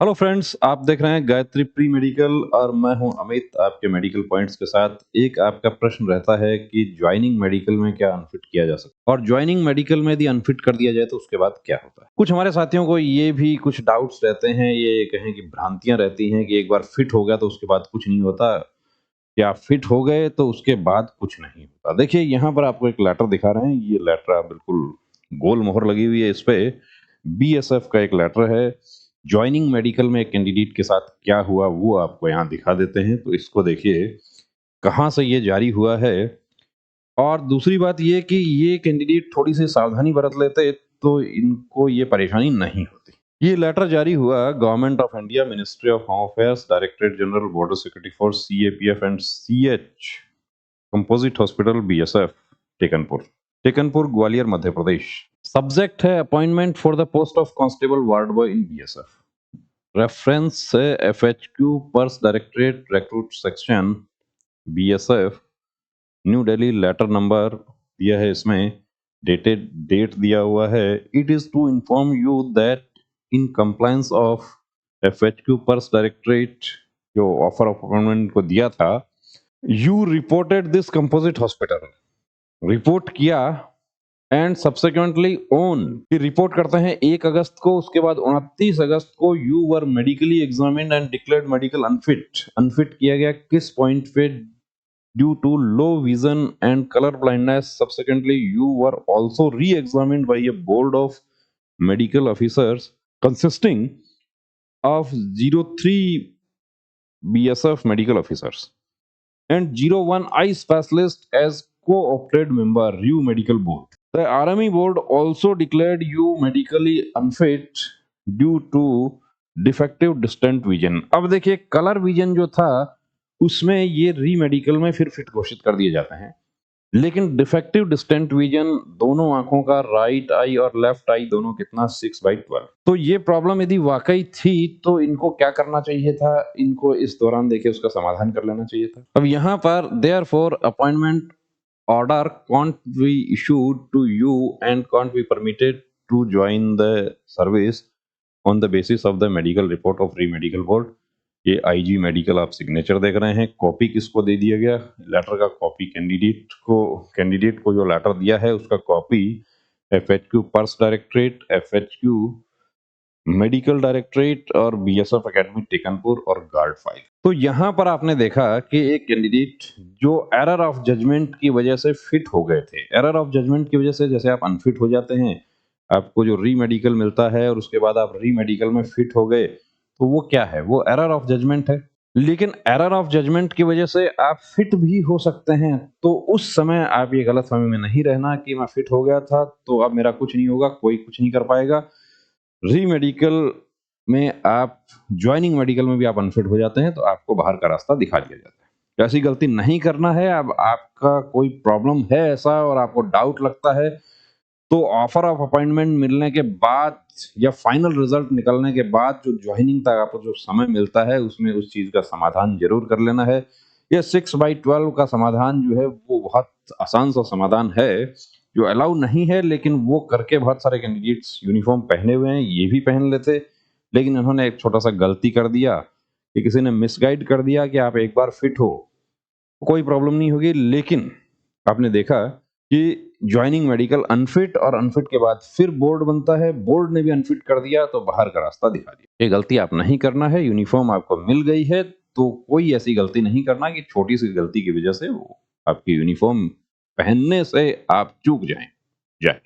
Hello friends, आप देख रहे हैं गायत्री प्री मेडिकल और मैं हूं अमित आपके मेडिकल पॉइंट्स के साथ। एक आपका प्रश्न रहता है कि ज्वाइनिंग मेडिकल में क्या अनफिट किया जा सकता है और ज्वाइनिंग मेडिकल में यदि अनफिट कर दिया जाए तो उसके बाद क्या होता है। कुछ हमारे साथियों को ये भी कुछ डाउट्स रहते हैं, ये कहें कि भ्रांतियां रहती हैं कि एक बार फिट हो गया तो उसके बाद कुछ नहीं होता, या फिट हो गए तो उसके बाद कुछ नहीं होता। देखिए यहाँ पर आपको एक लेटर दिखा रहे हैं, ये लेटर आप बिल्कुल गोल मोहर लगी हुई है इस पे, बीएसएफ का एक लेटर है। ज्वाइनिंग मेडिकल में एक कैंडिडेट के साथ क्या हुआ वो आपको यहाँ दिखा देते हैं, तो इसको देखिए कहाँ से ये जारी हुआ है। और दूसरी बात ये कि ये कैंडिडेट थोड़ी सी सावधानी बरत लेते तो इनको ये परेशानी नहीं होती। ये लेटर जारी हुआ government of India, ministry of home affairs, directorate general border security force, CAPF and CH, composite hospital, BSF, Tekanpur, Tekanpur Gwalior Madhya Pradesh. Subject है appointment for the post of constable ward boy in BSF. Reference है FHQ pers directorate recruit section BSF, new Delhi. Letter number दिया है इसमें, dated date दिया हुआ है। It is to inform you that in compliance of FHQ pers directorate, जो offer of appointment को दिया था, you reported this composite hospital, report किया, एंड सब्सिक्वेंटली ऑन, फिर रिपोर्ट करते हैं 1 अगस्त को, उसके बाद 29 अगस्त को you were medically examined and declared medical unfit. Unfit किया गया किस पॉइंट पे? Due to low vision and colour blindness. Subsequently you were also re-examined by a board of medical officers consisting of 03 BSF medical officers and 01 eye specialist as co-opted member RU medical board. The RME board also declared you medically unfit due to defective distant vision. अब देखिए colour vision जो था उसमें ये री medical में फिर fit घोषित कर दिए जाते हैं, लेकिन डिफेक्टिव डिस्टेंट विजन दोनों आंखों का, राइट आई और लेफ्ट आई दोनों कितना, 6/12। तो ये प्रॉब्लम यदि वाकई थी तो इनको क्या करना चाहिए था? इनको इस दौरान देखिए उसका समाधान कर लेना चाहिए था। अब यहाँ पर therefore appointment order can't be issued to you and can't be permitted to join the service on the basis of the medical report of re-medical board। ये आईजी मेडिकल आप सिग्नेचर देख रहे हैं। कॉपी किसको दे दिया गया? लेटर का copy candidate को जो लेटर दिया है उसका copy FHQ pers directorate, FHQ medical directorate और बीएसएफ एकेडमी टेकनपुर और गार्ड फाइल। तो यहाँ पर आपने देखा कि एक कैंडिडेट जो एरर ऑफ जजमेंट की वजह से फिट हो गए थे। एरर ऑफ जजमेंट की वजह से जैसे आप अनफिट हो जाते हैं, आपको जो री मेडिकल मिलता है और उसके बाद आप री मेडिकल में फिट हो गए, तो वो क्या है? वो एरर ऑफ जजमेंट है। लेकिन एरर ऑफ जजमेंट की वजह से आप फिट भी हो सकते हैं, तो उस समय आप ये गलतफहमी में नहीं रहना कि मैं फिट हो गया था तो अब मेरा कुछ नहीं होगा, कोई कुछ नहीं कर पाएगा। री मेडिकल में आप, ज्वाइनिंग मेडिकल में भी आप अनफिट हो जाते हैं तो आपको बाहर का रास्ता दिखा दिया जाता है। ऐसी गलती नहीं करना है। अब आपका कोई प्रॉब्लम है ऐसा और आपको डाउट लगता है, तो ऑफर ऑफ अपॉइंटमेंट मिलने के बाद या फाइनल रिजल्ट निकलने के बाद जो ज्वाइनिंग तक आपको जो समय मिलता है उसमें उस चीज का समाधान जरूर कर लेना है। ये 6/12 का समाधान जो है वो बहुत आसान सा समाधान है, जो अलाउ नहीं है, लेकिन वो करके बहुत सारे कैंडिडेट्स यूनिफॉर्म पहने हुए हैं, ये भी पहन लेते, लेकिन इन्होंने एक छोटा सा गलती कर दिया कि किसी ने मिसगाइड कर दिया कि आप एक बार फिट हो कोई प्रॉब्लम नहीं होगी। लेकिन आपने देखा कि ज्वाइनिंग मेडिकल अनफिट, और अनफिट के बाद फिर बोर्ड बनता है, बोर्ड ने भी अनफिट कर दिया तो बाहर का रास्ता दिखा दिया। ये गलती आप नहीं करना है। यूनिफॉर्म आपको मिल गई है तो कोई ऐसी गलती नहीं करना कि छोटी सी गलती की वजह से वो आपकी यूनिफॉर्म पहनने से आप चूक जाएं। जय